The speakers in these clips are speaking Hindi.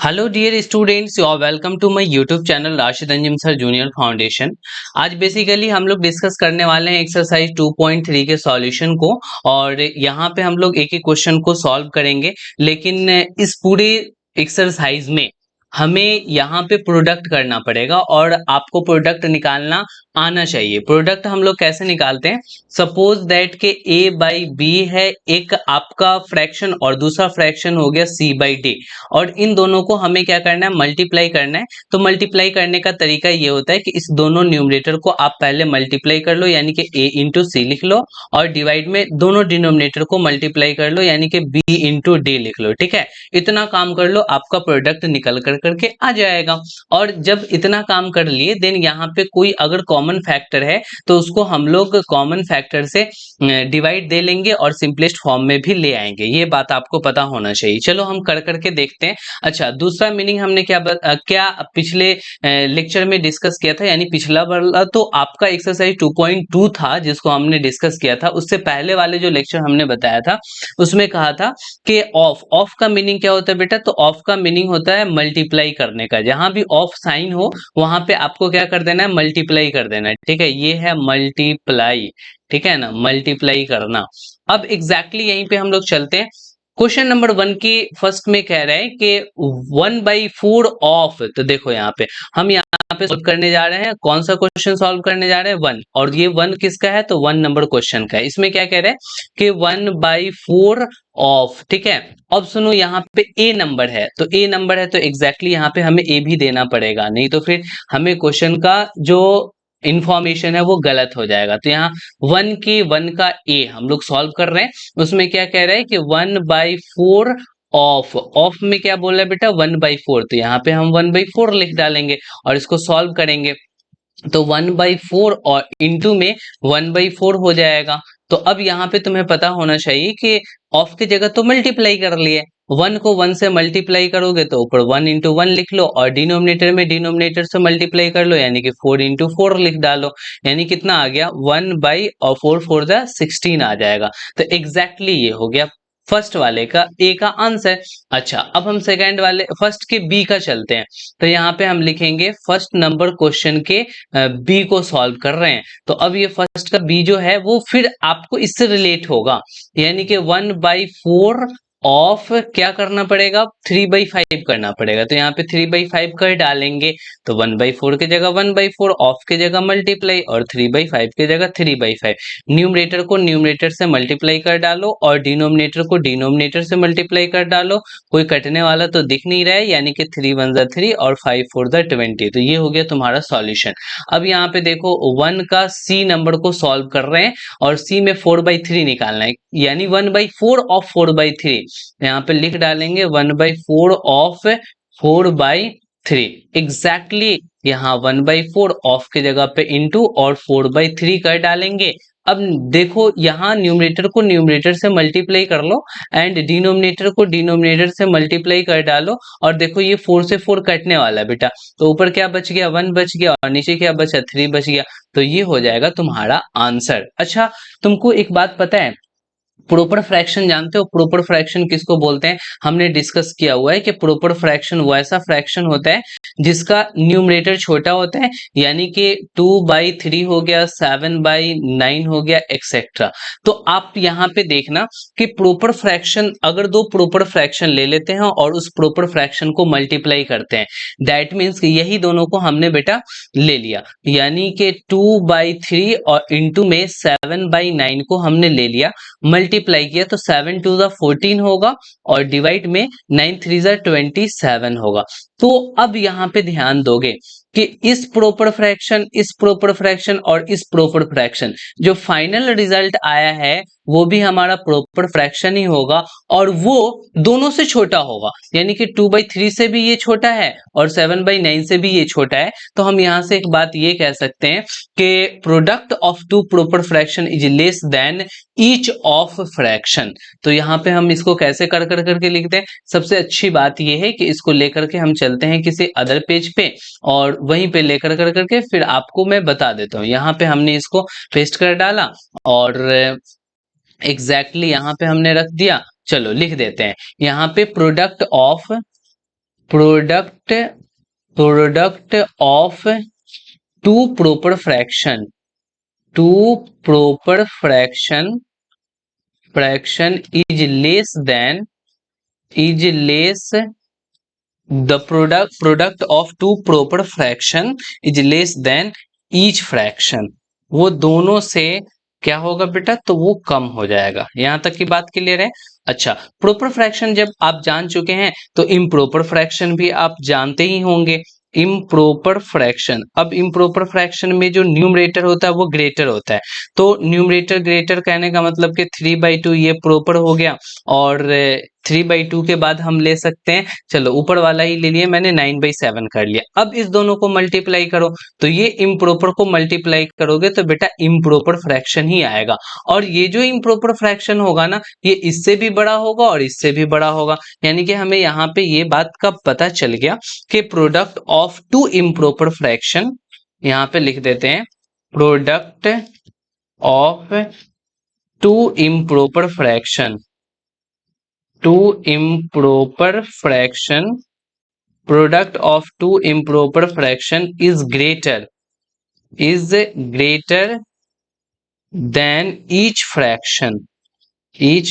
Hello dear students, you are welcome to my YouTube channel Rashid Anjum sir junior foundation. आज बेसिकली हम लोग डिस्कस करने वाले हैं एक्सरसाइज 2.3 के सॉल्यूशन को। और यहाँ पे हम लोग एक एक क्वेश्चन को सॉल्व करेंगे, लेकिन इस पूरे एक्सरसाइज में हमें यहाँ पे प्रोडक्ट करना पड़ेगा और आपको प्रोडक्ट निकालना आना चाहिए। प्रोडक्ट हम लोग कैसे निकालते हैं? सपोज दैट के a बाई बी है एक आपका फ्रैक्शन और दूसरा फ्रैक्शन हो गया c बाई डी, और इन दोनों को हमें क्या करना है? मल्टीप्लाई करना है। तो मल्टीप्लाई करने का तरीका ये होता है कि इस दोनों न्यूमरेटर को आप पहले मल्टीप्लाई कर लो, यानी कि a इंटू सी लिख लो, और डिवाइड में दोनों डिनोमिनेटर को मल्टीप्लाई कर लो, यानी कि b इंटू डी लिख लो। ठीक है, इतना काम कर लो, आपका प्रोडक्ट निकल कर करके आ जाएगा। और जब इतना काम कर लिए देन यहाँ पे कोई अगर कॉमन फैक्टर है तो उसको हम लोग कॉमन फैक्टर से डिवाइड दे लेंगे और सिंपलेस्ट फॉर्म में भी ले आएंगे। ये बात आपको पता होना चाहिए। चलो हम कर करके देखते हैं। अच्छा, दूसरा मीनिंग हमने क्या पिछले लेक्चर में डिस्कस किया था, यानी पिछला वाला तो आपका एक्सरसाइज 2.2 था जिसको हमने डिस्कस किया था। उससे पहले वाले जो लेक्चर हमने बताया था उसमें कहा था कि ऑफ का मीनिंग क्या होता है बेटा? तो ऑफ का मीनिंग होता है मल्टीप्लाई करने का। जहां भी ऑफ साइन हो वहां पे आपको क्या कर देना है? मल्टीप्लाई कर देना है। ठीक है, ये है मल्टीप्लाई। ठीक है ना, मल्टीप्लाई करना। अब एग्जैक्टली यहीं पे हम लोग चलते हैं। क्वेश्चन नंबर 1 की फर्स्ट में कह रहे हैं कि 1/4 ऑफ। तो देखो यहाँ पे हम यहाँ पे सॉल्व करने जा रहे हैं। कौन सा क्वेश्चन सॉल्व करने जा रहे हैं? 1। और ये 1 किसका है? तो 1 नंबर क्वेश्चन का है। इसमें क्या कह रहे हैं कि 1/4 ऑफ। ठीक है, अब सुनो, यहाँ पे ए नंबर है, तो ए नंबर है तो एग्जैक्टली यहाँ पे हमें ए भी देना पड़ेगा, नहीं तो फिर हमें क्वेश्चन का जो इंफॉर्मेशन है वो गलत हो जाएगा। तो यहाँ 1 का ए हम लोग सॉल्व कर रहे हैं। उसमें क्या कह रहा है कि 1/4 ऑफ। ऑफ में क्या बोल रहा है बेटा? 1/4। तो यहाँ पे हम 1/4 लिख डालेंगे और इसको सॉल्व करेंगे तो 1/4 और इंटू में 1/4 हो जाएगा। तो अब यहाँ पे तुम्हें पता होना चाहिए कि ऑफ की जगह तो मल्टीप्लाई कर लिए। 1 को 1 से मल्टीप्लाई करोगे तो ऊपर 1 इंटू 1 लिख लो, और डिनोमिनेटर में डिनोमिनेटर से मल्टीप्लाई कर लो, यानी कि 4 इंटू 4 लिख डालो। यानी कितना आ गया? 1/4 4 द 16 आ जाएगा। तो एग्जैक्टली ये हो गया फर्स्ट वाले का ए का आंसर। अच्छा, अब हम सेकंड वाले फर्स्ट के बी का चलते हैं। तो यहाँ पे हम लिखेंगे फर्स्ट नंबर क्वेश्चन के बी को सॉल्व कर रहे हैं। तो अब ये फर्स्ट का बी जो है वो फिर आपको इससे रिलेट होगा, यानी कि 1/4 ऑफ क्या करना पड़ेगा? 3/5 करना पड़ेगा। तो यहाँ पे 3/5 कर डालेंगे तो 1/4 की जगह 1/4, ऑफ की जगह मल्टीप्लाई, और 3/5 की जगह 3/5। न्यूमरेटर को न्यूमरेटर से मल्टीप्लाई कर डालो और डिनोमिनेटर को डिनोमिनेटर से मल्टीप्लाई कर डालो। कोई कटने वाला तो दिख नहीं रहा है, यानी कि 3 1 जा 3 और 5 4 जा 20। तो ये हो गया तुम्हारा सॉल्यूशन। अब यहाँ पे देखो 1 का सी नंबर को सॉल्व कर रहे हैं और सी में 4/3 निकालना है, यानी 1/4 ऑफ 4/3। यहाँ पे लिख डालेंगे 1/4 ऑफ 4/3। एग्जैक्टली यहाँ 1/4 ऑफ की जगह पे इंटू और 4/3 कर डालेंगे। अब देखो यहाँ न्यूमरेटर को न्यूमरेटर से मल्टीप्लाई कर लो एंड डिनोमिनेटर को डिनोमिनेटर से मल्टीप्लाई कर डालो, और देखो ये 4 से 4 कटने वाला है बेटा। तो ऊपर क्या बच गया? 1 बच गया, और नीचे क्या बचा? 3 बच गया। तो ये हो जाएगा तुम्हारा आंसर। अच्छा, तुमको एक बात पता है? प्रॉपर फ्रैक्शन जानते हो? प्रॉपर फ्रैक्शन किसको बोलते हैं? हमने डिस्कस किया हुआ है कि प्रॉपर फ्रैक्शन वैसा फ्रैक्शन होता है जिसका न्यूमरेटर छोटा होता है, यानी कि 2/3 हो गया, 7/9 हो गया, एक्सेट्रा। तो आप यहाँ पे देखना कि प्रॉपर फ्रैक्शन, अगर दो प्रॉपर फ्रैक्शन ले लेते हैं और उस प्रॉपर फ्रैक्शन को मल्टीप्लाई करते हैं, दैट मीन्स कि यही दोनों को हमने बेटा ले लिया, यानी कि 2/3 और इंटू में 7/9 को हमने ले लिया, मल्टीप्लाई किया तो 7 2 जा 14 होगा, और डिवाइड में 9 3 जा 27 होगा। तो अब यहाँ पे ध्यान दोगे कि इस प्रॉपर फ्रैक्शन, इस प्रॉपर फ्रैक्शन और इस प्रॉपर फ्रैक्शन, जो फाइनल रिजल्ट आया है वो भी हमारा प्रॉपर फ्रैक्शन ही होगा, और वो दोनों से छोटा होगा, यानी कि 2/3 से भी ये छोटा है और 7/9 से भी ये छोटा है। तो हम यहाँ से एक बात ये कह सकते हैं कि product of two proper fraction is less than each of fraction. तो यहाँ पे हम इसको कैसे कर करके लिखते हैं? सबसे अच्छी बात ये है कि इसको लेकर के हम चलते हैं किसी अदर पेज पे, और वहीं पे लेकर करके फिर आपको मैं बता देता हूँ। यहाँ पे हमने इसको पेस्ट कर डाला और एग्जैक्टली यहाँ पे हमने रख दिया। चलो लिख देते हैं यहाँ पे product of product product of two proper fraction, two proper fraction is less the product of two proper fraction is less than each fraction। वो दोनों से क्या होगा बेटा, तो वो कम हो जाएगा। यहां तक की बात क्लियर है। अच्छा, प्रॉपर फ्रैक्शन जब आप जान चुके हैं तो इम्प्रॉपर फ्रैक्शन भी आप जानते ही होंगे। इम्प्रॉपर फ्रैक्शन, अब इम्प्रॉपर फ्रैक्शन में जो न्यूमरेटर होता है वो ग्रेटर होता है। तो न्यूमरेटर ग्रेटर कहने का मतलब कि 3/2 ये प्रॉपर हो गया, और 3/2 के बाद हम ले सकते हैं, चलो ऊपर वाला ही ले लिए मैंने, 9/7 कर लिया। अब इस दोनों को मल्टीप्लाई करो, तो ये इम्प्रॉपर को मल्टीप्लाई करोगे तो बेटा इम्प्रॉपर फ्रैक्शन ही आएगा। और ये जो इम्प्रॉपर फ्रैक्शन होगा ना, ये इससे भी बड़ा होगा और इससे भी बड़ा होगा। यानी कि हमें यहाँ पे ये बात का पता चल गया कि product of two improper fraction, यहाँ पे लिख देते हैं product of two improper fraction, two improper fraction, product of two improper fraction is greater than each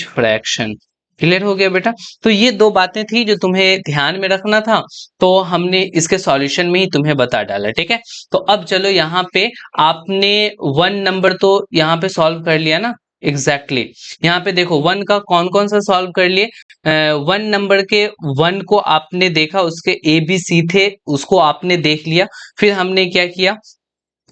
fraction. Clear हो गया बेटा। तो ये दो बातें थी जो तुम्हें ध्यान में रखना था, तो हमने इसके सॉल्यूशन में ही तुम्हें बता डाला, ठीक है। तो अब चलो यहाँ पे आपने 1 नंबर तो यहाँ पे सॉल्व कर लिया ना, एग्जैक्टली यहाँ पे देखो 1 का कौन कौन सा सॉल्व कर लिए। 1 नंबर के 1 को आपने देखा, उसके ए बी सी थे, उसको आपने देख लिया। फिर हमने क्या किया,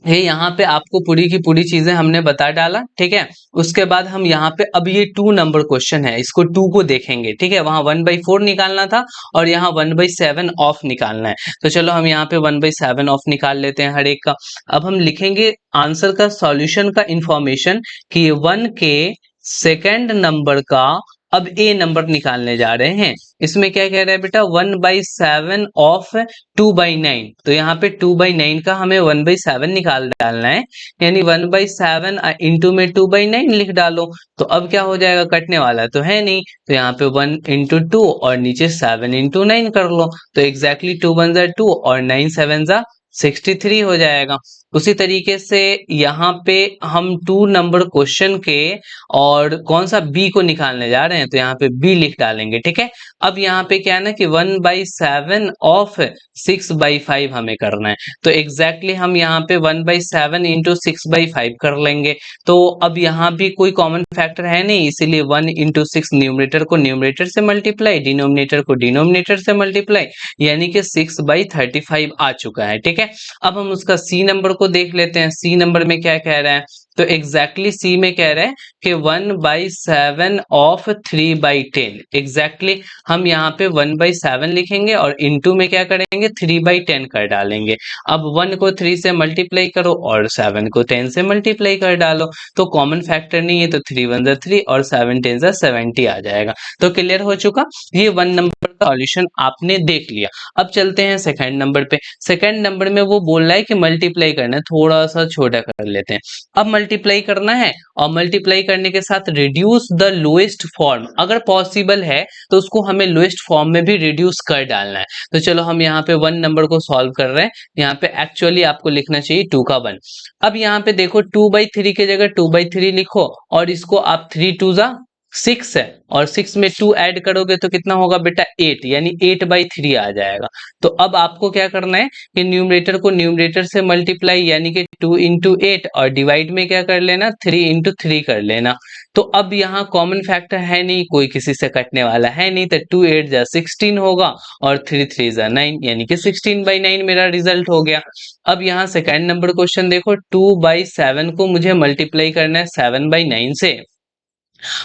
ये यहाँ पे आपको पूरी की पूरी चीजें हमने बता डाला, ठीक है। उसके बाद हम यहाँ पे अब ये 2 नंबर क्वेश्चन है, इसको 2 को देखेंगे, ठीक है। वहां 1/4 निकालना था और यहाँ 1/7 ऑफ निकालना है। तो चलो हम यहाँ पे 1/7 ऑफ निकाल लेते हैं हर एक का। अब हम लिखेंगे आंसर का, सॉल्यूशन का इंफॉर्मेशन कि 1 के सेकेंड नंबर का अब ए नंबर निकालने जा रहे हैं। इसमें क्या कह रहा है बेटा, 1/7 ऑफ 2/9। तो यहाँ पे 2/9 का हमें 1/7 निकाल डालना है, यानी 1/7 इंटू में 2/9 लिख डालो। तो अब क्या हो जाएगा, कटने वाला तो है नहीं, तो यहाँ पे 1 इंटू 2 और नीचे 7 इंटू 9 कर लो। तो एग्जैक्टली 2 1 जा 2 और 9 7 जा 63 हो जाएगा। उसी तरीके से यहाँ पे हम 2 नंबर क्वेश्चन के और कौन सा बी को निकालने जा रहे हैं, तो यहाँ पे बी लिख डालेंगे, ठीक है। अब यहाँ पे क्या है ना कि 1/7 ऑफ 6/5 हमें करना है। तो एग्जैक्टली हम यहाँ पे 1/7 इंटू 6/5 कर लेंगे। तो अब यहाँ भी कोई कॉमन फैक्टर है नहीं, इसीलिए 1 इंटू 6 न्यूमरेटर को न्यूमरेटर से मल्टीप्लाई, डिनोमिनेटर को डिनोमिनेटर से मल्टीप्लाई, यानी कि 6/35 आ चुका है, ठीक है। अब हम उसका सी नंबर को देख लेते हैं। सी नंबर में क्या कह रहा है, तो एग्जैक्टली सी में कह रहे हैं कि 1/7 ऑफ 3/10। एग्जैक्टली हम यहाँ पे 1/7 लिखेंगे और इनटू में क्या करेंगे, 3/10 कर डालेंगे। अब 1 को 3 से मल्टीप्लाई करो और 7 को 10 से मल्टीप्लाई कर डालो। तो कॉमन फैक्टर नहीं है, तो 3 1 जा 3 और 7 10 जा 70 आ जाएगा। तो क्लियर हो चुका, ये 1 नंबर का सॉल्यूशन आपने देख लिया। अब चलते हैं सेकंड नंबर पे। सेकंड नंबर में वो बोल रहा है कि मल्टीप्लाई करना है, थोड़ा सा छोटा कर लेते हैं। अब मल्टीप्लाई करना है और मल्टीप्लाई करने के साथ रिड्यूस द लोएस्ट फॉर्म, अगर पॉसिबल है तो उसको हमें लोएस्ट फॉर्म में भी रिड्यूस कर डालना है। तो चलो हम यहाँ पे 1 नंबर को सॉल्व कर रहे हैं। यहाँ पे एक्चुअली आपको लिखना चाहिए 2 का 1। अब यहाँ पे देखो 2/3 की जगह 2/3 लिखो और इसको आप 3 2 जा 6 है, और 6 में 2 ऐड करोगे तो कितना होगा बेटा, 8, यानी 8/3 आ जाएगा। तो अब आपको क्या करना है कि न्यूमरेटर को न्यूमरेटर से मल्टीप्लाई, यानी कि 2 इंटू 8, और डिवाइड में क्या कर लेना, 3 इंटू 3 कर लेना। तो अब यहाँ कॉमन फैक्टर है नहीं, कोई किसी से कटने वाला है नहीं, तो 2 8 जा 16 होगा और 3 3 जा 9, यानी कि 16/9 मेरा रिजल्ट हो गया। अब यहाँ सेकंड नंबर क्वेश्चन देखो, 2/7 को मुझे मल्टीप्लाई करना है 7/9 से।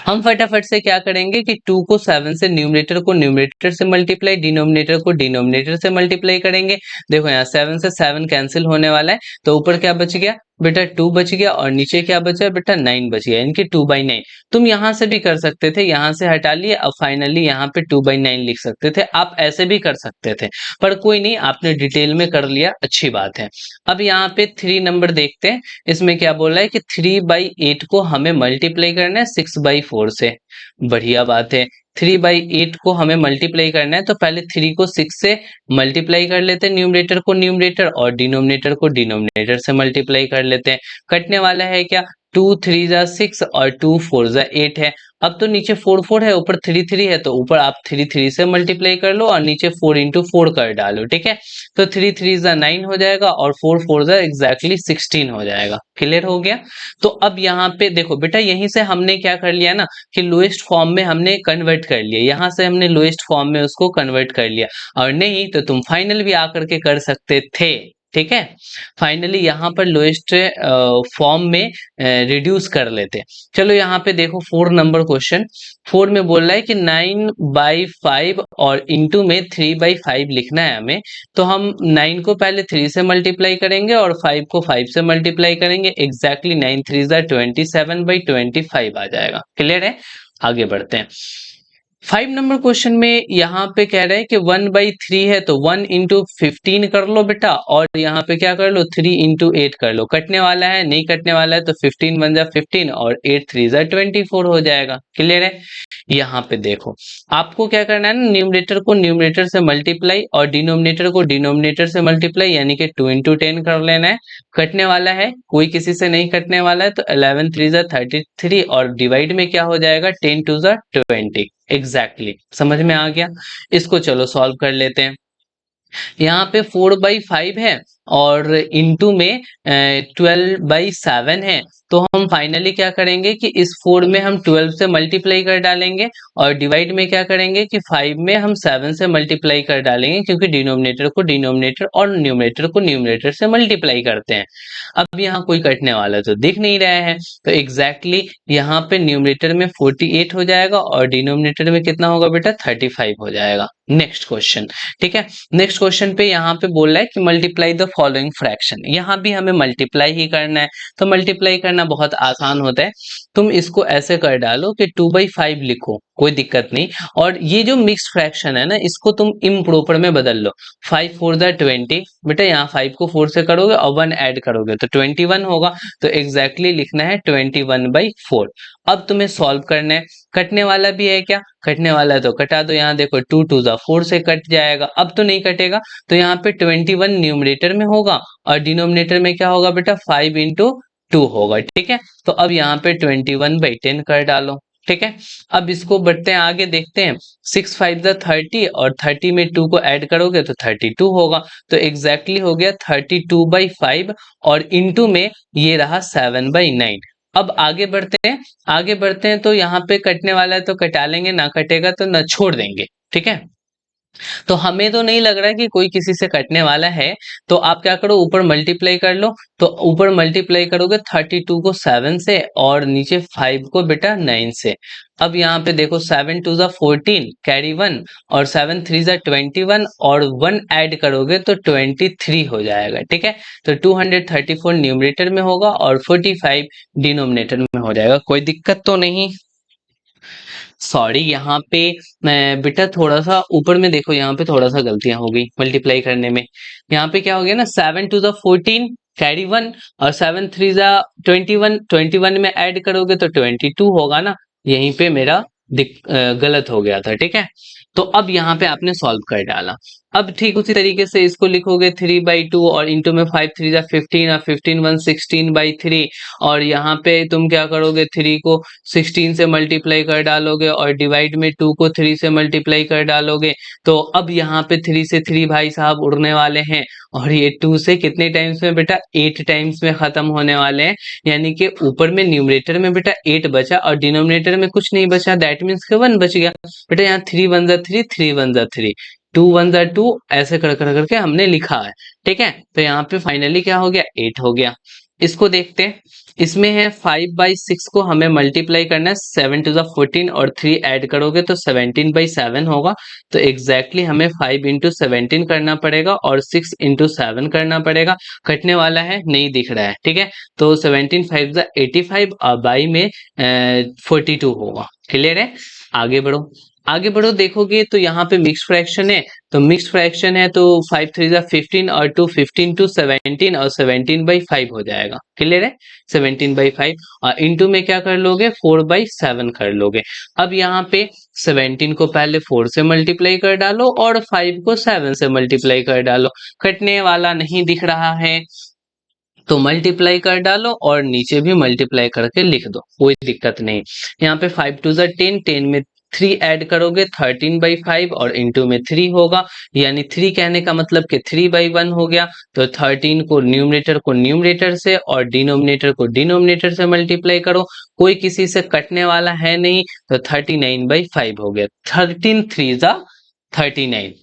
हम फटाफट से क्या करेंगे कि 2 को 7 से, न्यूमरेटर को न्यूमरेटर से मल्टीप्लाई, डिनोमिनेटर को डिनोमिनेटर से मल्टीप्लाई करेंगे। देखो यहाँ 7 से 7 कैंसिल होने वाला है, तो ऊपर क्या बच गया बेटा, 2 बच गया, और नीचे क्या बचा बेटा, 9 बच गया, यानी कि 2/9। तुम यहाँ से भी कर सकते थे, यहाँ से हटा लिए, अब फाइनली यहाँ पे 2/9 लिख सकते थे, आप ऐसे भी कर सकते थे, पर कोई नहीं, आपने डिटेल में कर लिया, अच्छी बात है। अब यहाँ पे 3 नंबर देखते हैं, इसमें क्या बोल रहा है कि 3/8 को हमें मल्टीप्लाई करना है 6/4 से। बढ़िया बात है। 3/8 को हमें मल्टीप्लाई करना है, तो पहले 3 को 6 से मल्टीप्लाई कर लेते हैं, न्यूमरेटर को न्यूमरेटर और डिनोमिनेटर को डिनोमिनेटर से मल्टीप्लाई कर लेते हैं। कटने वाला है क्या, 2 3 जा 6 और 2 4 जा 8 है। अब तो नीचे 4 4 है, ऊपर 3 3 है, तो ऊपर आप 3 3 से मल्टीप्लाई कर लो और नीचे 4 इंटू 4 कर डालो, ठीक है। तो 3 3 जा 9 हो जाएगा और 4 4 जा एग्जैक्टली 16 हो जाएगा। क्लियर हो गया। तो अब यहाँ पे देखो बेटा, यहीं से हमने क्या कर लिया ना कि लोएस्ट फॉर्म में हमने कन्वर्ट कर लिया, यहाँ से हमने लोएस्ट फॉर्म में उसको कन्वर्ट कर लिया। और नहीं तो तुम फाइनल भी आकर के कर सकते थे, ठीक है। फाइनली यहाँ पर लोएस्ट फॉर्म में रिड्यूस कर लेते। चलो यहाँ पे देखो 4 नंबर क्वेश्चन। 4 में बोल रहा है कि 9/5 और इंटू में 3/5 लिखना है हमें। तो हम 9 को पहले 3 से मल्टीप्लाई करेंगे और 5 को 5 से मल्टीप्लाई करेंगे। एग्जैक्टली 9 3 जा 27/25 आ जाएगा। क्लियर है। आगे बढ़ते हैं। 5 नंबर क्वेश्चन में यहाँ पे कह रहे हैं कि 1/3 है, तो 1 इंटू 15 कर लो बेटा, और यहाँ पे क्या कर लो, 3 इंटू 8 कर लो। कटने वाला है, नहीं कटने वाला है, तो 15 1 जा 15 और 8 3 जा 24 हो जाएगा। क्लियर है। यहाँ पे देखो, आपको क्या करना है ना, न्यूमरेटर को न्यूमरेटर से मल्टीप्लाई और डिनोमिनेटर को डिनोमिनेटर से मल्टीप्लाई, यानी कि 2 इंटू 10 कर लेना है। कटने वाला है, कोई किसी से नहीं कटने वाला है, तो 11 3 जा 33 और डिवाइड में क्या हो जाएगा, 10 2 जा 20। एग्जैक्टली समझ में आ गया। इसको चलो सॉल्व कर लेते हैं। यहाँ पे 4/5 है और इंटू में 12/7 है। तो हम फाइनली क्या करेंगे कि इस 4 में हम 12 से मल्टीप्लाई कर डालेंगे और डिवाइड में क्या करेंगे कि 5 में हम 7 से मल्टीप्लाई कर डालेंगे, क्योंकि डिनोमिनेटर को डिनोमिनेटर और न्यूमरेटर को न्यूमरेटर से मल्टीप्लाई करते हैं। अब यहाँ कोई कटने वाला तो दिख नहीं रहा है, तो एग्जैक्टली यहाँ पे न्यूमरेटर में 48 हो जाएगा और डिनोमिनेटर में कितना होगा बेटा, 35 हो जाएगा। नेक्स्ट क्वेश्चन, ठीक है। नेक्स्ट क्वेश्चन पे यहाँ पे बोल रहा है कि मल्टीप्लाई द फॉलोइंग फ्रैक्शन। यहाँ भी हमें मल्टीप्लाई ही करना है, तो मल्टीप्लाई करना बहुत आसान होता है। तुम इसको ऐसे कर डालो कि 2/5 लिखो, कोई दिक्कत नहीं। और ये जो मिक्स्ड फ्रैक्शन है ना, इसको तुम इम्प्रॉपर में बदल लो। 5 4 जा 20, बेटा यहाँ 5 को 4 से करोगे और 1 ऐड करोगे तो 21 होगा। तो एग्जैक्टली लिखना है 21/4। अब तुम्हें सॉल्व करना है। कटने वाला भी है क्या, कटने वाला है तो कटा दो। यहाँ देखो 2 2 जा 4 से कट जाएगा। अब तो नहीं कटेगा, तो यहाँ पे 21 न्यूमरेटर में होगा और डिनोमिनेटर में क्या होगा बेटा, 5 इंटू 2 होगा, ठीक है। तो अब यहाँ पे 21/10 कर डालो, ठीक है। अब इसको बढ़ते हैं आगे, देखते हैं। 6 5 जा 30 और 30 में 2 को ऐड करोगे तो 32 होगा। तो एग्जैक्टली हो गया 32/5 और इंटू में ये रहा 7/9। अब आगे बढ़ते हैं। आगे बढ़ते हैं तो यहाँ पे कटने वाला है तो कटा लेंगे, ना कटेगा तो ना छोड़ देंगे, ठीक है। तो हमें तो नहीं लग रहा है कि कोई किसी से कटने वाला है। तो आप क्या करो, ऊपर मल्टीप्लाई कर लो। तो ऊपर मल्टीप्लाई करोगे 32 को 7 से और नीचे 5 को बेटा 9 से। अब यहाँ पे देखो 7 2 जा 14 कैरी 1 और 7 3 जा 21 और 1 ऐड करोगे तो 23 हो जाएगा, ठीक है। तो 234 न्यूमरेटर में होगा और 45 डिनोमिनेटर में हो जाएगा। कोई दिक्कत तो नहीं। सॉरी, यहाँ पे बेटा थोड़ा सा ऊपर में देखो, यहाँ पे थोड़ा सा गलतियां हो गई मल्टीप्लाई करने में। यहाँ पे क्या हो गया ना, 7 2 जा 14 कैरी 1 और 7 3 जा 21, 21 में ऐड करोगे तो 22 होगा ना। यहीं पे मेरा गलत हो गया था, ठीक है। तो अब यहाँ पे आपने सॉल्व कर डाला। अब ठीक उसी तरीके से इसको लिखोगे 3/2 और इंटू में 5 3 जा 15 और 15 1 16/3 और यहाँ पे तुम क्या करोगे, 3 को 16 से मल्टीप्लाई कर डालोगे और डिवाइड में 2 को 3 से मल्टीप्लाई कर डालोगे। तो अब यहाँ पे 3 से 3 भाई साहब उड़ने वाले हैं और ये 2 से कितने टाइम्स में बेटा, 8 टाइम्स में खत्म होने वाले हैं। यानी कि ऊपर में न्यूमरेटर में बेटा 8 बचा और डिनोमिनेटर में कुछ नहीं बचा, दैट मीन्स के 1 बच गया। बेटा यहाँ 3 1 जा 3 3 1 जा 3 2 1 जा 2 ऐसे कर कर करके हमने लिखा है, ठीक है। तो यहाँ पे फाइनली क्या हो गया, 8 हो गया। इसको देखते हैं। इसमें है 5/6 को हमें मल्टीप्लाई करना है, 7 2 जा 14 और 3 ऐड करोगे तो 17/7 होगा। तो एग्जैक्टली हमें 5 इंटू 17 करना पड़ेगा और 6 इंटू 7 करना पड़ेगा। कटने वाला है, नहीं दिख रहा है, ठीक है। तो 17 5 जा 85 और बाई में 42 होगा। क्लियर है। आगे बढ़ो। आगे बढ़ो, देखोगे तो यहाँ पे मिक्स फ्रैक्शन है, तो मिक्स फ्रैक्शन है तो 5 3 जा 15 और 2 15 टू 17 और 17/5 हो जाएगा। क्लियर है? 17/5 और इनटू में क्या कर लोगे, 4/7 कर लोगे। अब यहाँ पे 17 को पहले 4 से मल्टीप्लाई कर डालो और 5 को 7 से मल्टीप्लाई कर डालो। कटने वाला नहीं दिख रहा है तो मल्टीप्लाई कर डालो और नीचे भी मल्टीप्लाई करके लिख दो, कोई दिक्कत नहीं। यहाँ पे 5 2 10, 10 में 3 ऐड करोगे 13/5 और इंटू में 3 होगा, यानी 3 कहने का मतलब कि 3/1 हो गया। तो 13 को न्यूमरेटर से और डिनोमिनेटर को डिनोमिनेटर से मल्टीप्लाई करो, कोई किसी से कटने वाला है नहीं, तो 39/5 हो गया। 13 3 जा 39।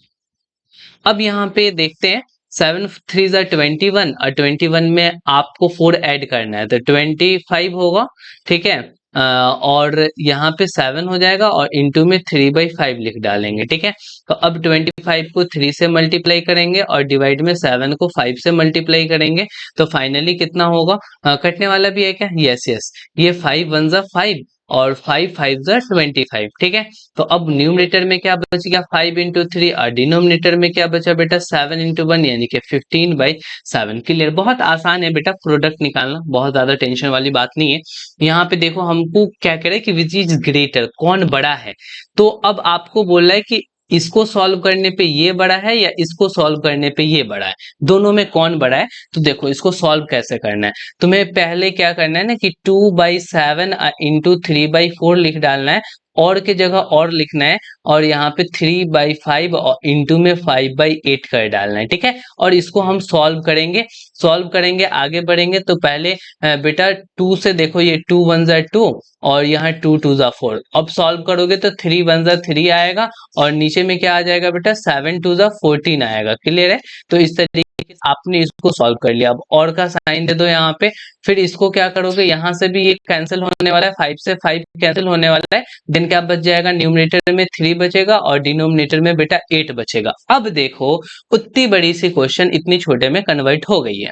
अब यहाँ पे देखते हैं, 7 3 जा 21 और 21 में आपको 4 ऐड करना है तो 25 होगा। ठीक है, और यहाँ पे 7 हो जाएगा और इंटू में 3/5 लिख डालेंगे। ठीक है, तो अब 25 को 3 से मल्टीप्लाई करेंगे और डिवाइड में 7 को 5 से मल्टीप्लाई करेंगे, तो फाइनली कितना होगा। कटने वाला भी है क्या, यस यस, ये 5 1 जा 5 और 5 5 जा 25। ठीक है, तो अब न्यूमरेटर में क्या बच गया, 5 इंटू 3 और डिनोमिनेटर में क्या बचा बेटा, 7 इंटू 1 यानी कि 15/7। क्लियर? बहुत आसान है बेटा प्रोडक्ट निकालना, बहुत ज्यादा टेंशन वाली बात नहीं है। यहाँ पे देखो हमको क्या कह रहे हैं कि विच इज ग्रेटर, कौन बड़ा है। तो अब आपको बोल रहा है कि इसको सॉल्व करने पे ये बड़ा है या इसको सॉल्व करने पे ये बड़ा है, दोनों में कौन बड़ा है। तो देखो इसको सॉल्व कैसे करना है, तुम्हें पहले क्या करना है ना कि 2/7 इंटू 3/4 लिख डालना है, और के जगह और लिखना है, और यहाँ पे 3/5 और इंटू में 5/8 कर डालना है। ठीक है, और इसको हम सॉल्व करेंगे आगे बढ़ेंगे। तो पहले बेटा 2 से देखो, ये 2 1 जा 2 और यहाँ 2 2 जा 4। अब सॉल्व करोगे तो 3 1 जा 3 आएगा और नीचे में क्या आ जाएगा बेटा, 7 2 जा 14 आएगा। क्लियर है? तो इस तरीके से आपने इसको सॉल्व कर लिया। अब और का साइन दे दो यहाँ पे, फिर इसको क्या करोगे, यहाँ से भी ये कैंसिल होने वाला है, 5 से 5 कैंसिल होने वाला है, देन क्या बच जाएगा, न्यूमरेटर में 3 बचेगा और डिनोमिनेटर में बेटा 8 बचेगा। अब देखो उतनी बड़ी सी क्वेश्चन इतनी छोटे में कन्वर्ट हो गई है।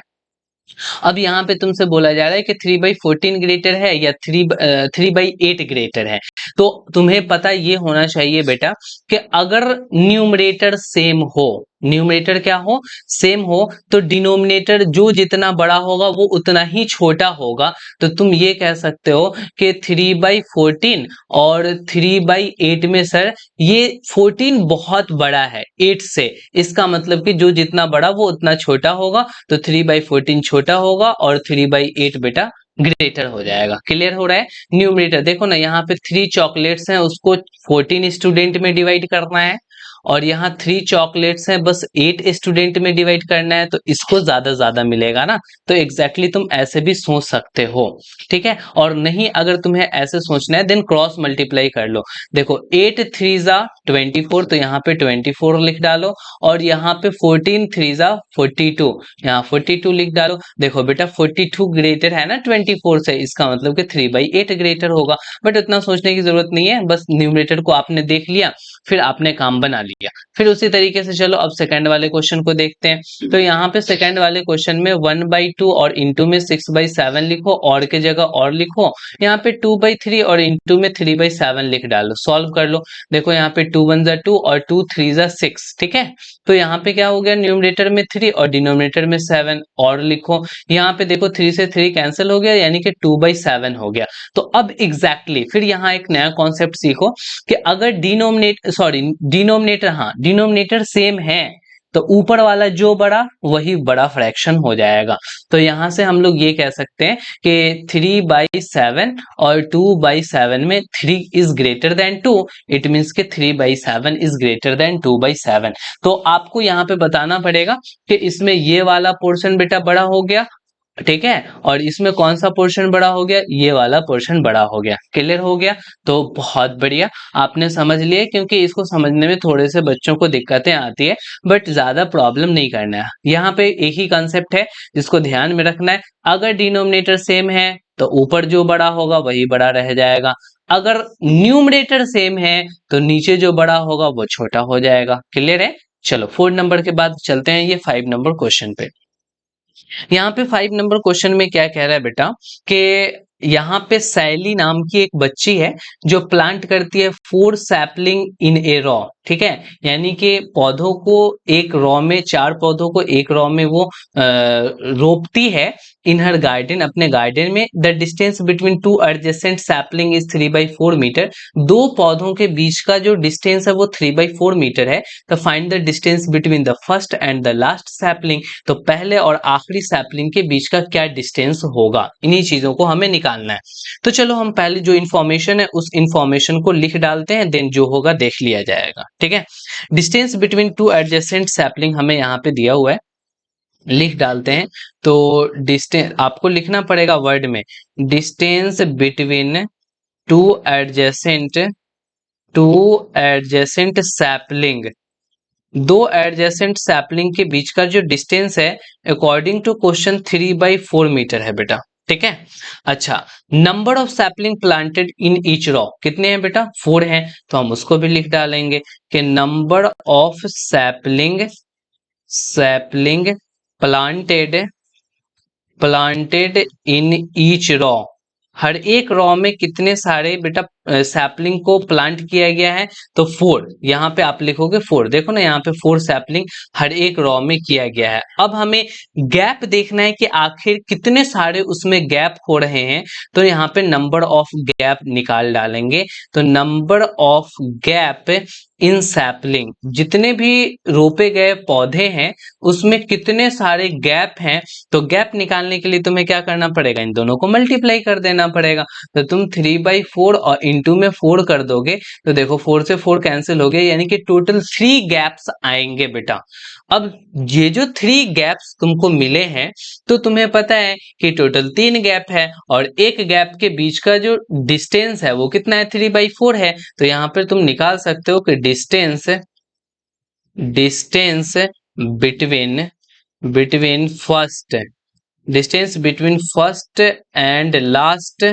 अब यहाँ पे तुमसे बोला जा रहा है कि 3/14 ग्रेटर है या 3/8 ग्रेटर है। तो तुम्हें पता ये होना चाहिए बेटा कि अगर न्यूमरेटर सेम हो, न्यूमरेटर क्या हो, सेम हो, तो डिनोमिनेटर जो जितना बड़ा होगा वो उतना ही छोटा होगा। तो तुम ये कह सकते हो कि 3/14 और 3/8 में सर ये 14 बहुत बड़ा है 8 से, इसका मतलब कि जो जितना बड़ा वो उतना छोटा होगा, तो 3/14 छोटा होगा और 3/8 बेटा ग्रेटर हो जाएगा। क्लियर हो रहा है? न्यूमरेटर देखो ना, यहाँ पे 3 चॉकलेट्स हैं, उसको 14 स्टूडेंट में डिवाइड करना है, और यहाँ 3 चॉकलेट्स हैं, बस 8 स्टूडेंट में डिवाइड करना है, तो इसको ज्यादा मिलेगा ना। तो एग्जैक्टली तुम ऐसे भी सोच सकते हो। ठीक है, और नहीं अगर तुम्हें ऐसे सोचना है देन क्रॉस मल्टीप्लाई कर लो। देखो 8 3 जा 24, तो यहाँ पे 24 लिख डालो, और यहाँ पे 14 3 जा 42, यहाँ 42 लिख डालो। देखो बेटा 42 ग्रेटर है ना 24 से, इसका मतलब कि 3/8 ग्रेटर होगा। बट उतना सोचने की जरूरत नहीं है, बस न्यूमरेटर को आपने देख लिया, फिर आपने काम बना लिया। फिर उसी तरीके से चलो अब सेकंड वाले क्वेश्चन को देखते हैं। तो यहाँ पे सेकंड वाले क्वेश्चन में 1/2 और इंटू में 6/7 लिखो, और के जगह और लिखो, यहाँ पे 2/3 और इंटू में 3/7 लिख डालो, सॉल्व कर लो। देखो यहाँ पे 2 1 जा 2 और 2 3 जा 6। ठीक है, तो यहाँ पे क्या हो गया, न्यूमरेटर में 3 और डिनोमिनेटर में 7 और लिखो। यहाँ पे देखो 3 से 3 कैंसिल हो गया, यानी कि 2/7 हो गया। तो अब एग्जैक्टली फिर यहाँ एक नया कॉन्सेप्ट सीखो कि अगर डिनोमिनेटर, हाँ डिनोमिनेटर सेम है, तो ऊपर वाला जो बड़ा वही बड़ा फ्रैक्शन हो जाएगा। तो यहां से हम लोग ये कह सकते हैं कि 3/7 और 2/7 में 3 is greater then 2, it means के 3/7 इज ग्रेटर देन 2/7। तो आपको यहाँ पे बताना पड़ेगा कि इसमें ये वाला पोर्शन बेटा बड़ा हो गया, ठीक है, और इसमें कौन सा पोर्शन बड़ा हो गया, ये वाला पोर्शन बड़ा हो गया। क्लियर हो गया? तो बहुत बढ़िया, आपने समझ लिया, क्योंकि इसको समझने में थोड़े से बच्चों को दिक्कतें आती है, बट ज्यादा प्रॉब्लम नहीं करना है। यहाँ पे एक ही कंसेप्ट है जिसको ध्यान में रखना है, अगर डिनोमिनेटर सेम है तो ऊपर जो बड़ा होगा वही बड़ा रह जाएगा, अगर न्यूमरेटर सेम है तो नीचे जो बड़ा होगा वो छोटा हो जाएगा। क्लियर है? चलो 4 नंबर के बाद चलते हैं ये 5 नंबर क्वेश्चन पे। यहाँ पे 5 नंबर क्वेश्चन में क्या कह रहा है बेटा कि यहाँ पे सैली नाम की एक बच्ची है जो प्लांट करती है 4 सैपलिंग इन ए रॉ, ठीक है, यानी कि पौधों को एक रॉ में, 4 पौधों को एक रॉ में वो रोपती है इन हर गार्डन, अपने गार्डन में। The distance between two adjacent sapling is 3/4 metre. दो पौधों के बीच का जो डिस्टेंस है वो 3/4 मीटर है। तो find the distance between the first and the last sapling. तो पहले और आखिरी सैपलिंग के बीच का क्या डिस्टेंस होगा, इन्हीं चीजों को हमें निकालना है। तो चलो हम पहले जो इन्फॉर्मेशन है उस इन्फॉर्मेशन को लिख डालते हैं, देन जो होगा देख लिया जाएगा, ठीक है। Distance between two adjacent sapling हमें यहाँ पे दिया हुआ है, लिख डालते हैं। तो डिस्टेंस आपको लिखना पड़ेगा वर्ड में, distance between two adjacent to adjacent sapling. दो एडजेसेंट सैपलिंग के बीच का जो डिस्टेंस है अकॉर्डिंग टू क्वेश्चन 3/4 मीटर है बेटा, ठीक है। अच्छा, number of sapling planted in each raw कितने हैं बेटा, 4 हैं। तो हम उसको भी लिख डालेंगे कि number of sapling sapling planted planted in each row, हर एक रॉ में कितने सारे बेटा सैपलिंग को प्लांट किया गया है। तो 4, यहाँ पे आप लिखोगे 4, देखो ना यहाँ पे 4 सैपलिंग हर एक रॉ में किया गया है। अब हमें गैप देखना है कि आखिर कितने सारे उसमें गैप हो रहे हैं। तो यहाँ पे नंबर ऑफ गैप निकाल डालेंगे। तो number of gap in sapling, जितने भी रोपे गए पौधे हैं उसमें कितने सारे गैप हैं। तो गैप निकालने के लिए तुम्हें क्या करना पड़ेगा, इन दोनों को मल्टीप्लाई कर देना पड़ेगा। तो तुम 3/4 और इंटू में 4 कर दोगे तो देखो 4 से 4 कैंसिल हो गए, यानी कि टोटल 3 गैप्स आएंगे बेटा। अब ये जो 3 गैप्स तुमको मिले हैं, तो तुम्हें पता है कि टोटल 3 गैप है और एक गैप के बीच का जो डिस्टेंस है वो कितना है, 3/4 है। तो यहाँ पर तुम निकाल सकते हो कि distance distance between between first distance between first and last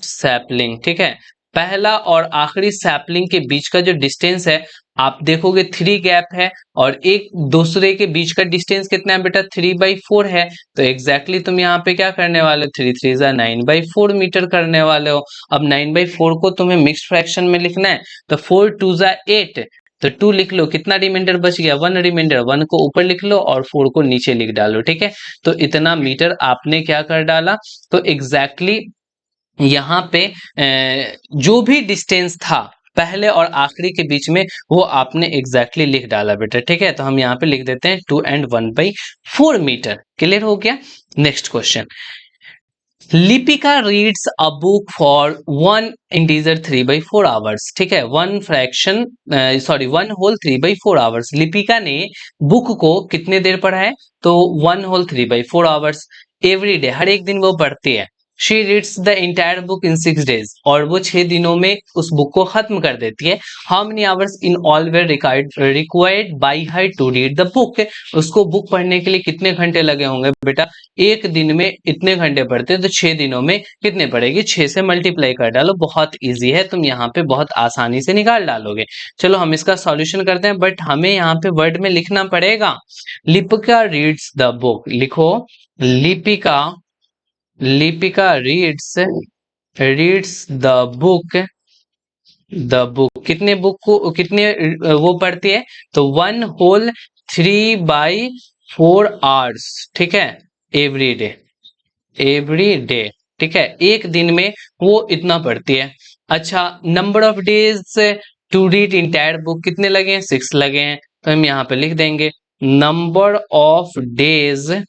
sapling, ठीक है। पहला और आखिरी सैपलिंग के बीच का जो डिस्टेंस है, आप देखोगे 3 गैप है और एक दूसरे के बीच का डिस्टेंस कितना है बेटा, 3/4 है। तो एग्जैक्टली तुम यहाँ पे क्या करने वाले हो, 3 3 9/4 मीटर करने वाले हो। अब 9/4 को तुम्हें मिक्स्ड फ्रैक्शन में लिखना है, तो 4 2 8, तो 2 लिख लो, कितना रिमाइंडर बच गया, 1 रिमाइंडर, 1 को ऊपर लिख लो और 4 को नीचे लिख डालो, ठीक है। तो इतना मीटर आपने क्या कर डाला। तो एग्जैक्टली यहाँ पे जो भी डिस्टेंस था पहले और आखिरी के बीच में वो आपने एग्जैक्टली लिख डाला बेटा, ठीक है। तो हम यहाँ पे लिख देते हैं 2 and 1/4 मीटर। क्लियर हो गया। Next question, Lipika reads a book for 1 integer 3/4 hours, ठीक है, 1 होल 3/4 आवर्स। लिपिका ने बुक को कितने देर पढ़ा है, तो 1 होल 3/4 आवर्स एवरी डे, हर एक दिन वो पढ़ती है। She reads the entire book in 6 days, और वो 6 दिनों में उस बुक को खत्म कर देती है। How many hours in all were required by her to read the book, उसको बुक पढ़ने के लिए कितने घंटे लगे होंगे बेटा, एक दिन में इतने घंटे पढ़ते हैं तो 6 दिनों में कितने पड़ेगी, 6 से मल्टीप्लाई कर डालो, बहुत इजी है, तुम यहाँ पे बहुत आसानी से निकाल डालोगे। चलो हम इसका सॉल्यूशन करते हैं, बट हमें यहाँ पे वर्ड में लिखना पड़ेगा लिपिका रीड्स द बुक। लिखो Lipika Lipika reads the book कितने बुक को कितने वो पढ़ती है, तो 1 होल 3/4 आवर्स, ठीक है, एवरी डे, ठीक है, एक दिन में वो इतना पढ़ती है। अच्छा, number of days to read entire book कितने लगे हैं, 6 लगे हैं। तो हम यहाँ पे लिख देंगे number of days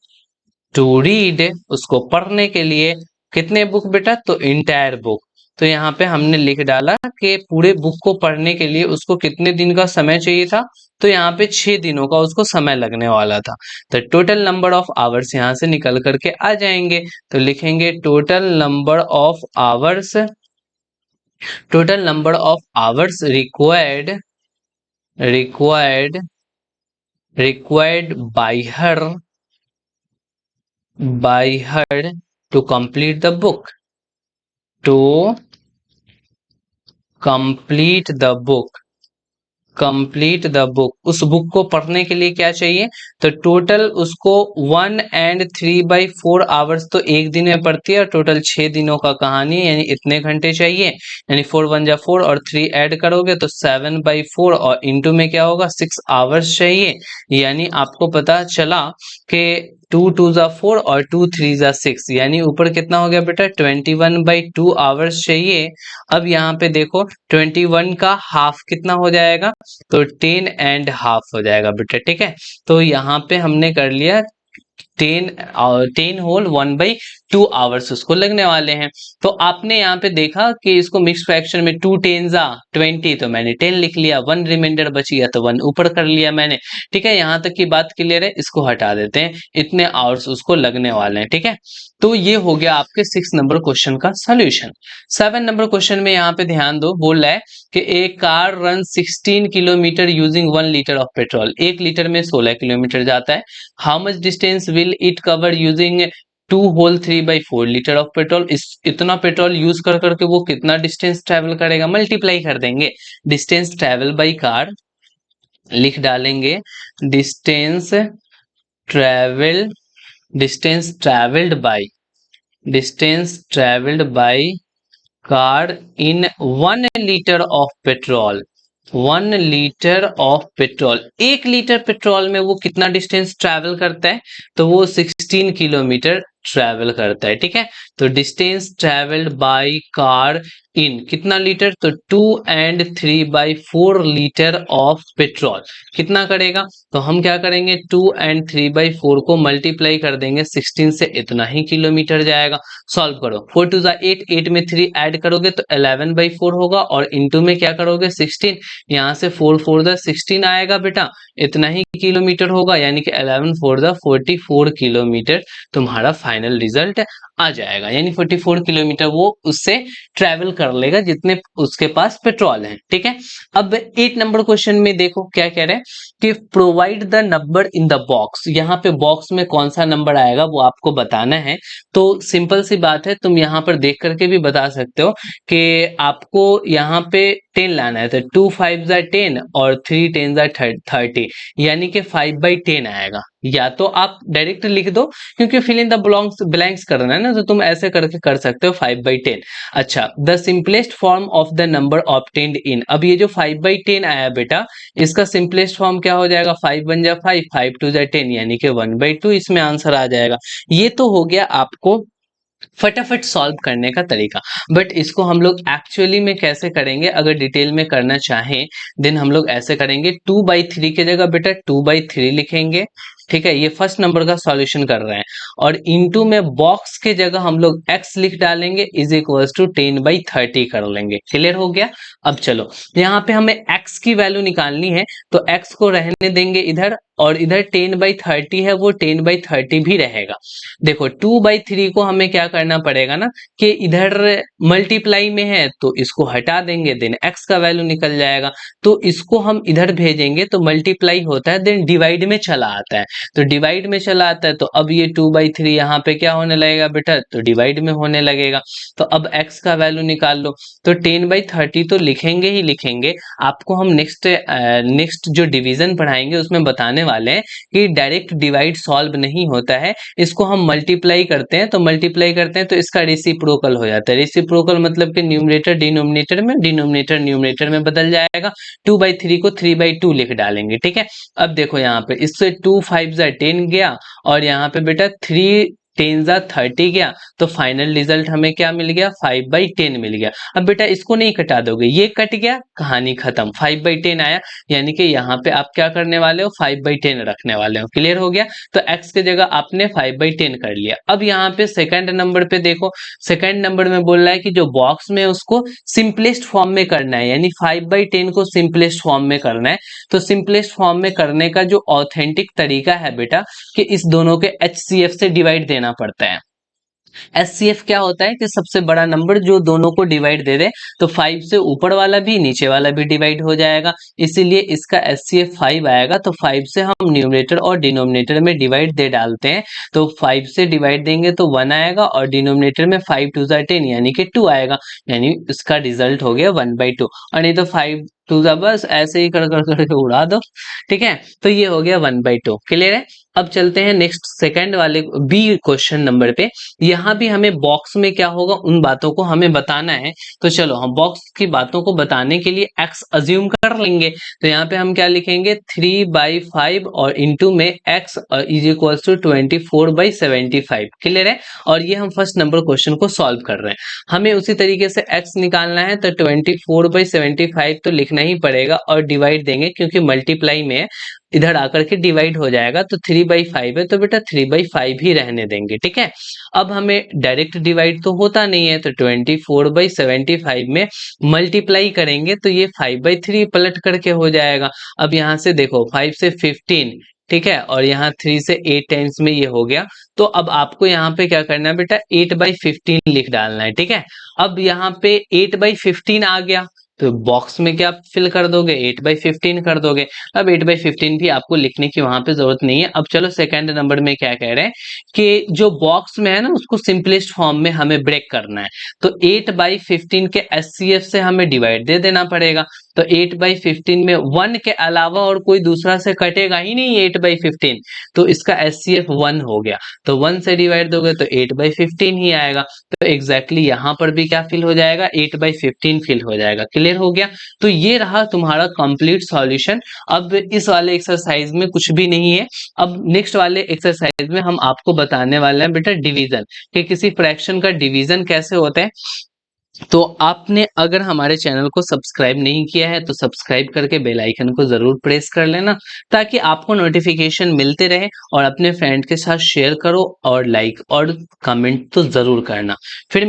to read, उसको पढ़ने के लिए कितने बुक बेटा, तो इंटायर बुक। तो यहाँ पे हमने लिख डाला कि पूरे बुक को पढ़ने के लिए उसको कितने दिन का समय चाहिए था, तो यहाँ पे 6 दिनों का उसको समय लगने वाला था। तो टोटल नंबर ऑफ आवर्स यहाँ से निकल करके आ जाएंगे। तो लिखेंगे total number of hours required by her to complete the book to complete the book complete the book, उस बुक को पढ़ने के लिए क्या चाहिए, तो टोटल उसको 1 and 3/4 आवर्स तो एक दिन में पड़ती है, और टोटल 6 दिनों का कहानी है, यानी इतने घंटे चाहिए, यानी 4 1 जा 4 और 3 ऐड करोगे तो 7/4, और इंटू में क्या होगा 6 आवर्स चाहिए। यानी आपको पता चला कि 2 2 जा 4 और 2 3 जा 6, यानी ऊपर कितना हो गया बेटा 21/2 आवर्स चाहिए। अब यहाँ पे देखो 21 का हाफ कितना हो जाएगा, तो 10.5 हो जाएगा बेटा, ठीक है। तो यहाँ पे हमने कर लिया 10 होल 1/2 आवर्स उसको लगने वाले हैं। तो आपने यहाँ पे देखा कि इसको मिक्स फ्रैक्शन में 2 10 जा 20, तो मैंने 10 लिख लिया, 1 रिमाइंडर बच गया तो 1 ऊपर कर लिया मैंने, ठीक है। यहाँ तक की बात क्लियर है, इसको हटा देते हैं, इतने आवर्स उसको लगने वाले हैं, ठीक है। तो ये हो गया आपके 6 नंबर क्वेश्चन का सोल्यूशन। 7 नंबर क्वेश्चन में यहाँ पे ध्यान दो, बोल रहा है कि एक car run 16 kilometre using 1 litre of petrol, 1 litre में 16 किलोमीटर जाता है। How much distance will it cover using 2 whole 3/4 litre of petrol, इस इतना पेट्रोल यूज कर करके वो कितना डिस्टेंस ट्रेवल करेगा, मल्टीप्लाई कर देंगे, डिस्टेंस ट्रेवल बाई कार लिख डालेंगे, distance travel, distance travelled by, distance travelled by car in 1 litre of petrol, 1 litre of petrol, 1 litre petrol में वो कितना डिस्टेंस ट्रैवल करता है, तो वो 16 किलोमीटर ट्रैवल करता है, ठीक है। तो distance travelled by car in कितना लीटर, तो 2 and 3/4 लीटर ऑफ पेट्रोल कितना करेगा, तो हम क्या करेंगे 2 and 3/4 को मल्टीप्लाई कर देंगे 16 से, इतना ही किलोमीटर जाएगा। सॉल्व करो, 4 2 जा 8, 8 में 3 ऐड करोगे तो 11/4 होगा, और इंटू में क्या करोगे 16, यहाँ से 4 4 जा 16 आएगा बेटा, इतना ही किलोमीटर होगा, यानी कि 11 4 जा 44 किलोमीटर तुम्हारा फाइनल रिजल्ट आ जाएगा, यानी 44 किलोमीटर वो उससे ट्रेवल कर लेगा जितने उसके पास पेट्रोल है, ठीक है। अब 8 नंबर क्वेश्चन में देखो क्या कह रहे हैं कि provide the number in the box, यहाँ पे बॉक्स में कौन सा नंबर आएगा वो आपको बताना है। तो सिंपल सी बात है, तुम यहाँ पर देख करके भी बता सकते हो कि आपको यहाँ पे 10 लाना है, तो 2 5 जा 10 और 3 10 जा 30, यानी कि 5/10 आएगा। या तो आप डायरेक्ट लिख दो, क्योंकि फिल इन द ब्लैंक्स करना है ना, तो तुम ऐसे करके कर सकते हो 5/10। अच्छा, the simplest form of the number obtained इन, अब ये जो 5/10 आया बेटा, इसका सिंपलेस्ट फॉर्म क्या हो जाएगा, 5 1 जा 5, 5 2 जा 10, यानी कि 1/2 इसमें आंसर आ जाएगा। ये तो हो गया आपको फटाफट सॉल्व करने का तरीका। बट इसको हम लोग एक्चुअली में कैसे करेंगे, अगर डिटेल में करना चाहें देन हम लोग ऐसे करेंगे, 2/3 की जगह बेटा 2/3 लिखेंगे, ठीक है, ये फर्स्ट नंबर का सॉल्यूशन कर रहे हैं, और इनटू में बॉक्स के जगह हम लोग x लिख डालेंगे इज इक्वल्स टू 10/30 कर लेंगे। क्लियर हो गया। अब चलो यहाँ पे हमें x की वैल्यू निकालनी है, तो x को रहने देंगे इधर, और इधर 10/30 है वो 10/30 भी रहेगा। देखो 2/3 को हमें क्या करना पड़ेगा ना, कि इधर मल्टीप्लाई में है तो इसको हटा देंगे, देन x का वैल्यू निकल जाएगा, तो इसको हम इधर भेजेंगे तो मल्टीप्लाई होता है, देन डिवाइड में चला आता है, तो डिवाइड में चला आता है, तो अब ये 2/3 यहाँ पे क्या होने लगेगा बेटा, तो डिवाइड में होने लगेगा। तो अब x का वैल्यू निकाल लो, तो 10/30 तो लिखेंगे ही लिखेंगे, आपको हम नेक्स्ट जो डिवीजन पढ़ाएंगे उसमें बताने वाले हैं कि डायरेक्ट डिवाइड सॉल्व नहीं होता है, इसको हम मल्टीप्लाई करते हैं, तो मल्टीप्लाई करते हैं तो इसका रेसिप्रोकल हो जाता है। रेसिप्रोकल मतलब कि न्यूमरेटर डिनोमिनेटर में, डिनोमिनेटर न्यूमरेटर में बदल जाएगा। 2/3 को 3/2 लिख डालेंगे, ठीक है। अब देखो यहाँ पे इससे 2 5 जा 10 गया, और यहाँ पे बेटा 3 10 जा 30 गया, तो फाइनल रिजल्ट हमें क्या मिल गया, 5/10 मिल गया। अब बेटा इसको नहीं कटा दोगे, ये कट गया, कहानी खत्म, 5/10 आया, यानी कि यहाँ पे आप क्या करने वाले हो 5/10 रखने वाले हो। क्लियर हो गया। तो x की जगह आपने 5/10 कर लिया। अब यहाँ पे सेकंड नंबर पे देखो, सेकंड नंबर में बोल रहा है कि जो बॉक्स में उसको सिंपलेस्ट फॉर्म में करना है, यानी 5/10 को सिंपलेस्ट फॉर्म में करना है। तो सिंपलेस्ट फॉर्म में करने का जो ऑथेंटिक तरीका है बेटा, कि इस दोनों के HCF से डिवाइड देना पड़ता है। HCF क्या होता है कि सबसे बड़ा नंबर जो दोनों को डिवाइड दे दे, तो 5 से ऊपर वाला भी नीचे वाला भी डिवाइड हो जाएगा, इसीलिए इसका HCF 5 आएगा। तो 5 से हम न्यूमरेटर और डिनोमिनेटर में डिवाइड दे डालते हैं, तो 5 से डिवाइड देंगे तो 1 आएगा, और डिनोमिनेटर में 5 2 जा 10 यानी कि 2 आएगा, यानी इसका रिजल्ट हो गया 1/2। और नहीं तो 5 टू द बस ऐसे ही कर कर करके उड़ा दो। ठीक है, तो ये हो गया 1/2। क्लियर है। अब चलते हैं नेक्स्ट सेकंड वाले बी क्वेश्चन नंबर पे। यहाँ भी हमें बॉक्स में क्या होगा उन बातों को हमें बताना है। तो चलो हम बॉक्स की बातों को बताने के लिए x अज्यूम कर लेंगे। तो यहाँ पे हम क्या लिखेंगे 3/5 और इंटू में x is equal to 24/75। Clear है। और ये हम फर्स्ट नंबर क्वेश्चन को सॉल्व कर रहे हैं। हमें उसी तरीके से x निकालना है, तो 24/75 तो लिखना ही पड़ेगा और डिवाइड देंगे क्योंकि मल्टीप्लाई में है, इधर आकर के डिवाइड हो जाएगा। तो 3/5 है तो बेटा 3/5 ही रहने देंगे। ठीक है। अब हमें डायरेक्ट डिवाइड तो होता नहीं है, तो 24/75 में मल्टीप्लाई करेंगे तो ये 5/3 पलट करके हो जाएगा। अब यहाँ से देखो 5 से 15, ठीक है, और यहाँ 3 से 8 टाइम्स में ये हो गया। तो अब आपको यहाँ पे क्या करना है बेटा 8/15 लिख डालना है। ठीक है। अब यहाँ पे 8/15 आ गया, तो बॉक्स में क्या फिल कर दोगे 8/15 कर दोगे। अब 8/15 भी आपको लिखने की वहां पे जरूरत नहीं है। अब चलो सेकंड नंबर में क्या कह रहे हैं कि जो बॉक्स में है ना उसको सिंपलेस्ट फॉर्म में हमें ब्रेक करना है। तो 8/15 के एचसीएफ से हमें डिवाइड दे देना पड़ेगा। तो 8/15 में 1 के अलावा और कोई दूसरा से कटेगा ही नहीं 8/15, तो इसका एचसीएफ 1 हो गया। तो 1 से डिवाइड दोगे तो 8/15 ही आएगा। तो एग्जैक्टली यहाँ पर भी क्या फिल हो जाएगा 8/15 फिल हो जाएगा। क्लियर हो गया। तो ये रहा तुम्हारा कंप्लीट सॉल्यूशन। अब इस वाले एक्सरसाइज में कुछ भी नहीं है। अब नेक्स्ट वाले एक्सरसाइज में हम आपको बताने वाले हैं बेटा डिवीजन, कि किसी फ्रैक्शन का डिवीजन कैसे होता है। तो आपने अगर हमारे चैनल को सब्सक्राइब नहीं किया है तो सब्सक्राइब करके बेल आइकन को जरूर प्रेस कर लेना, ताकि आपको नोटिफिकेशन मिलते रहे। और अपने फ्रेंड के साथ शेयर करो और लाइक और कमेंट तो जरूर करना। फिर